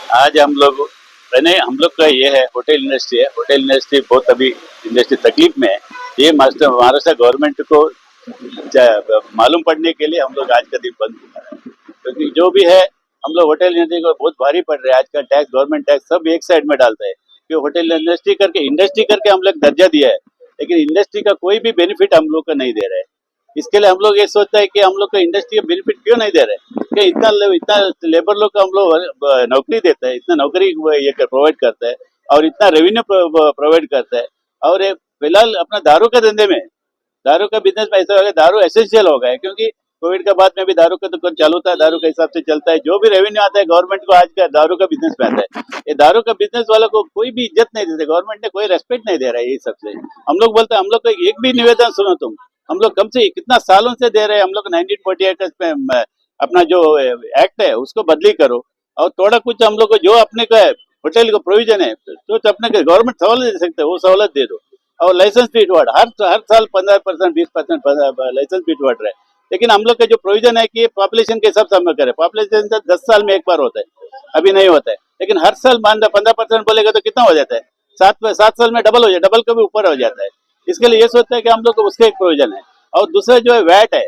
आज हम लोग का ये है, होटल इंडस्ट्री है। होटल इंडस्ट्री बहुत अभी इंडस्ट्री तकलीफ में है। ये महाराष्ट्र गवर्नमेंट को मालूम पड़ने के लिए हम लोग आज का दिन बंद हुआ है, क्योंकि जो भी है हम लोग होटल इंडस्ट्री को बहुत भारी पड़ रहा है। आज का टैक्स, गवर्नमेंट टैक्स सब एक साइड में डालता है कि होटल इंडस्ट्री करके हम लोग दर्जा दिया है, लेकिन इंडस्ट्री का कोई भी बेनिफिट हम लोग को नहीं दे रहे हैं। इसके लिए हम लोग ये सोचता है कि हम लोग को इंडस्ट्री का बेनिफिट क्यों नहीं दे रहे, कि इतना लेबर लोग को हम लोग नौकरी देते हैं, इतना नौकरी ये प्रोवाइड करता है और इतना रेवेन्यू प्रोवाइड करता है। और फिलहाल अपना दारू के धंधे में, दारू का बिजनेस में ऐसा हो गया, दारू एसेंशियल हो गया है, क्योंकि कोविड के बाद में भी दारू का दुकान चालू था, दारू के हिसाब से चलता है। जो भी रेवेन्यू आता है गवर्नमेंट को आज का दारू का बिजनेस में आता है। ये दारू का बिजनेस वालों को कोई भी इज्जत नहीं देते, गवर्नमेंट ने कोई रेस्पेक्ट नहीं दे रहा है। ये सबसे हम लोग बोलते हैं, हम लोग को एक भी निवेदन सुनो तुम, हम लोग कम से कितना सालों से दे रहे हैं। हम लोग 1948 में अपना जो एक्ट है उसको बदली करो, और थोड़ा कुछ हम लोग को जो अपने का होटल को प्रोविजन है तो अपने गवर्नमेंट सहूलत दे सकते है, वो सहूलत दे दो। और लाइसेंस फीस बढ़ हर साल 15% 20% लाइसेंस फीस बढ़ रहा है। लेकिन हम लोग का जो प्रोविजन है कि पॉपुलेशन के हिसाब से हम लोग करें, पॉपुलेशन 10 साल में एक बार होता है, अभी नहीं होता है। लेकिन हर साल मान 15% बोलेगा तो कितना हो जाता है, 7 साल में डबल हो जाए, डबल का भी ऊपर हो जाता है। इसके लिए ये सोचता है कि हम लोग को उसका एक प्रोविजन है। और दूसरा जो है वैट है,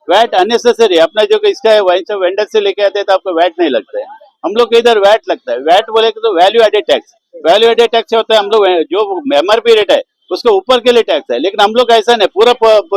वैट अननेसेसरी अपना जो इसका है, वाइन सब वेंडर से लेके आते हैं तो आपको वैट नहीं लगता है। हम लोग के इधर वैट लगता है। वैट बोले तो value added tax, value added tax होता है हम लोग जो एमआरपी रेट है उसके ऊपर के लिए टैक्स है। लेकिन हम लोग ऐसा नहीं,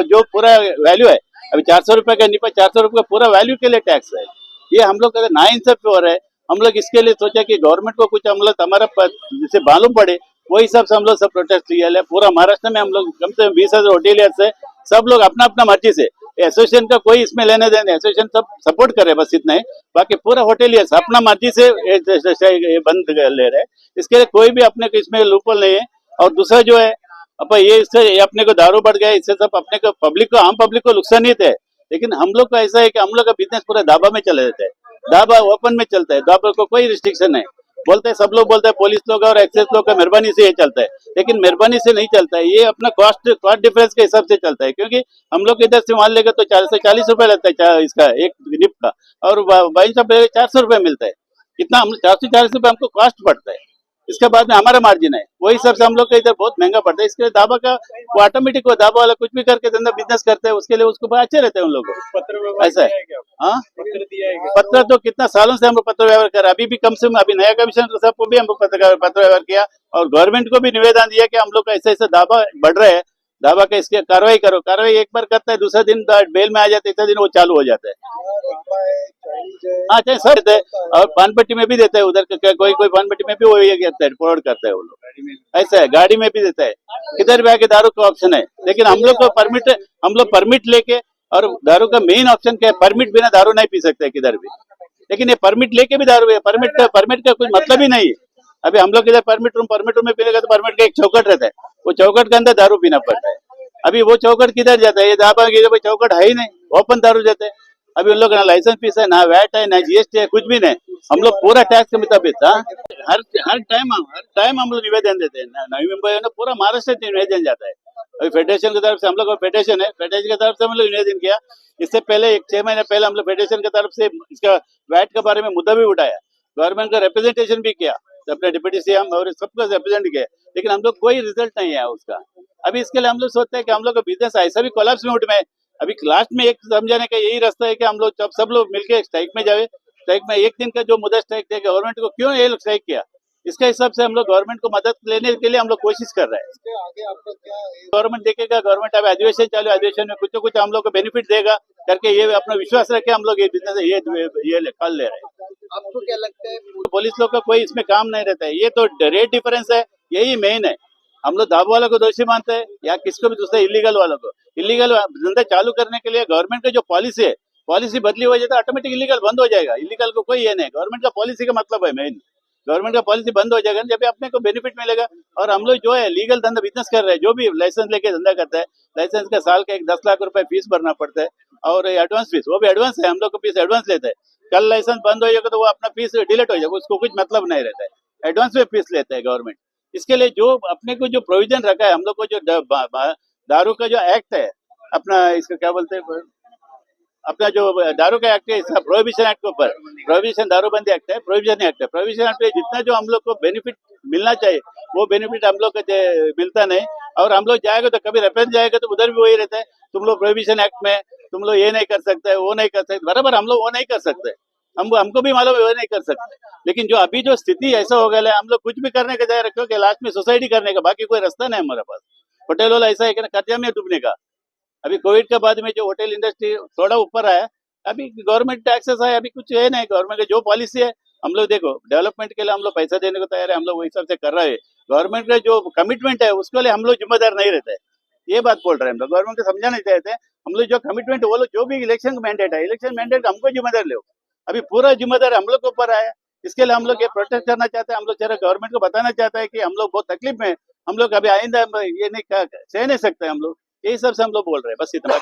जो पूरा वैल्यू है, अभी 400 रुपए का नहीं, 400 रुपए का पूरा वैल्यू के लिए टैक्स है। ये हम लोग अगर ना इंसाफ हो रहा है, हम लोग इसके लिए सोचा कि गवर्नमेंट को कुछ हम लोग हमारा जिसे मालूम पड़े, वही हिसाब से हम लोग सब प्रोटेस्ट लिया है। पूरा महाराष्ट्र में हम लोग कम से कम 20,000 होटेलियर्स है, सब लोग अपना अपना मर्जी से, एसोसिएशन का कोई इसमें लेने देने, एसोसिएशन सब सपोर्ट करे, बस इतना ही। बाकी पूरा होटेलियर्स अपना मर्जी से ये बंद ले रहे हैं। इसके लिए कोई भी अपने को इसमें लूपहोल नहीं है। और दूसरा जो है, अब ये इससे अपने को दारू बढ़ गया, इससे सब अपने को पब्लिक को, आम पब्लिक को नुकसान ही थे। लेकिन हम लोग का ऐसा है कि हम लोग का बिजनेस पूरा दाबा में चले जाता है, दाबा ओपन में चलता है, दाबा को कोई रिस्ट्रिक्शन नहीं। बोलते हैं सब लोग, बोलते हैं पुलिस लोग और एक्सेस लोग का मेहरबानी से ये चलता है, लेकिन मेहरबानी से नहीं चलता है। ये अपना कॉस्ट डिफरेंस के हिसाब से चलता है, क्योंकि हम लोग इधर से मान लेगा तो 40 रुपए लगता है इसका एक निप का, और वाइन शॉप 400 रुपए मिलता है। कितना हम 440 रुपए हमको कॉस्ट पड़ता है, इसके बाद में हमारा मार्जिन है, वही हिसाब से हम लोग का इधर बहुत महंगा पड़ता है। इसके लिए दाबा का वो ऑटोमेटिक, वो दाबा वाला कुछ भी करके धंधा बिजनेस करते हैं, उसके लिए उसको बहुत अच्छे रहते हैं उन लोग को। ऐसा है। हाँ, पत्र तो कितना सालों से हम लोग पत्र व्यवहार कर रहे हैं। अभी भी कम से कम अभी नया कमीशन सबको भी हम लोग पत्र व्यवहार किया, और गवर्नमेंट को भी निवेदन दिया कि हम लोग का ऐसे ऐसे दावा बढ़ रहे हैं, दावा का इसके कार्रवाई करो। कार्रवाई एक बार करता है, दूसरा दिन बेल में आ जाते, तीसरा दिन वो चालू हो जाता है। हाँ, चाहे सर देते हैं, और पान पट्टी में भी देते हैं उधर कोई कोई पान पट्टी में भी वो ये करता है, प्रोवाइड करता है वो लोग। ऐसा है, गाड़ी में भी देता है, किधर भी आके दारू का ऑप्शन है। लेकिन हम लोग को हम लोग परमिट लेके, और दारू का मेन ऑप्शन क्या है, परमिट बिना दारू नहीं पी सकते किधर भी। लेकिन ये परमिट लेके भी दारू है, परमिट का कुछ मतलब ही नहीं है। अभी हम लोग इधर परमिट रूम में पीनेगा तो परमिट का एक चौकट रहता है, वो चौकट के अंदर दारू पीना पड़ता है। अभी वो चौकट किधर जाता है, ये दाबा की चौकट है ही नहीं, ओपन दारू देते हैं। अभी उन लोग ना लाइसेंस फीस है, ना वैट है, ना जीएसटी है, कुछ भी नहीं। हम लोग पूरा टैक्स के मुताबिक हर टाइम हम लोग निवेदन देते हैं। नवी मुंबई है ना, पूरा महाराष्ट्र से निवेदन जाता है। अभी फेडरेशन की तरफ से हम लोग, फेडरेशन है, फेडरेशन की तरफ से हम लोग निवेदन किया। इससे पहले 6 महीने पहले हम लोग फेडरेशन की तरफ से इसका वैट के बारे में मुद्दा भी उठाया, गवर्नमेंट का रिप्रेजेंटेशन भी किया, अपने डिप्टी सीएम और सबको रिप्रेजेंट किया। लेकिन हम लोग कोई रिजल्ट नहीं है उसका। अभी इसके लिए हम लोग सोचते हैं कि हम लोग का बिजनेस ऐसा भी कोलैप्स मोड में है। अभी लास्ट में एक समझाने का यही रास्ता है कि हम लोग सब लोग मिलकर स्ट्राइक में जाए। स्ट्राइक में एक दिन का जो मुद्दा स्ट्राइक देगा, गवर्नमेंट को क्यों ये लोग स्ट्राइक किया, इसके हिसाब से हम लोग गवर्नमेंट को मदद लेने के लिए हम लोग कोशिश कर रहे हैं। इसके आगे आपका क्या है? गवर्नमेंट देखेगा, गवर्नमेंट अभी अधिवेशन चालू, अधिवेशन में कुछ ना कुछ हम लोग को बेनिफिट देगा करके, ये अपना विश्वास रखे हम लोग ये बिजनेस ये कल ले रहे हैं। आपको क्या लगता है, पुलिस लोग का कोई इसमें काम नहीं रहता है? ये तो रेट डिफरेंस है, यही मेन है। हम लोग दाबा वालों को दोषी मानते हैं, या किसको भी दूसरे इलीगल वालों को। इलीगल धंधा चालू करने के लिए गवर्नमेंट का जो पॉलिसी है, पॉलिसी बदली हो जाए तो ऑटोमेटिक इलीगल बंद हो जाएगा। इलीगल को कोई ये नहीं, गवर्नमेंट का पॉलिसी का मतलब है मेन। गवर्नमेंट का पॉलिसी बंद हो जाएगा जब अपने को बेनिफिट मिलेगा। और हम लोग जो है लीगल धंधा बिजनेस कर रहे हैं, जो भी लाइसेंस लेके धंधा करता है, लाइसेंस का साल का 10 लाख रुपए फीस भरना पड़ता है, और एडवांस फीस, वो भी एडवांस है, हम लोग को फीस एडवांस लेते हैं। कल लाइसेंस बंद हो जाएगा तो वो अपना फीस डिलीट हो जाएगा, उसको कुछ मतलब नहीं रहता है, एडवांस में फीस लेते हैं गवर्नमेंट। इसके लिए जो अपने को जो प्रोविजन रखा है, हम लोग को जो दारू का जो एक्ट है अपना, इसका क्या बोलते हैं, अपना जो दारू का एक्ट है इसका प्रोहिबिशन एक्ट के ऊपर, प्रोहिबिशन दारूबंदी एक्ट है, प्रोहिबिशन एक्ट है, प्रोहिबिशन एक्ट में जितना जो हम लोग को बेनिफिट मिलना चाहिए वो बेनिफिट हम लोग को मिलता नहीं। और हम लोग जाएगा तो कभी रेफरेंस जाएगा तो उधर भी वही रहता है, तुम लोग प्रोहिबिशन एक्ट में तुम लोग ये नहीं कर सकते, वो नहीं कर सकते, बराबर हम लोग वो नहीं कर सकते, हमको भी मालूम है वो नहीं कर सकते। लेकिन जो अभी जो स्थिति ऐसा हो गया है, हम लोग कुछ भी करने का जाए रखो कि लास्ट में सुसाइड ही करने का, बाकी कोई रास्ता नहीं हमारे पास। होटल वाला ऐसा है कि कर्जा में डूबने का। अभी कोविड के बाद में जो होटल इंडस्ट्री थोड़ा ऊपर आया, अभी गवर्नमेंट टैक्सेस है, अभी कुछ है नहीं, गवर्नमेंट की जो पॉलिसी है हम लोग देखो डेवलपमेंट के लिए हम लोग पैसा देने को तैयार है, हम लोग वही हिसाब से कर रहे हैं। गवर्नमेंट का जो कमिटमेंट है उसके लिए हम लोग जिम्मेदार नहीं रहते, ये बात बोल रहे हैं हम लोग। गवर्नमेंट को समझाना चाहते हैं हम लोग, जो कमिटमेंट वो लोग जो भी इलेक्शन मैंडेट है, इलेक्शन मैंडेट हमको जिम्मेदार लो, अभी पूरा जिम्मेदार हम लोग के ऊपर आया। इसके लिए हम लोग ये प्रोटेस्ट करना चाहते हैं, हम लोग जरा गवर्नमेंट को बताना चाहते हैं कि हम लोग बहुत तकलीफ में हैं, हम लोग अभी आइंदा ये नहीं सह नहीं सकते हम लोग, यही सब से हम लोग बोल रहे हैं, बस इतना।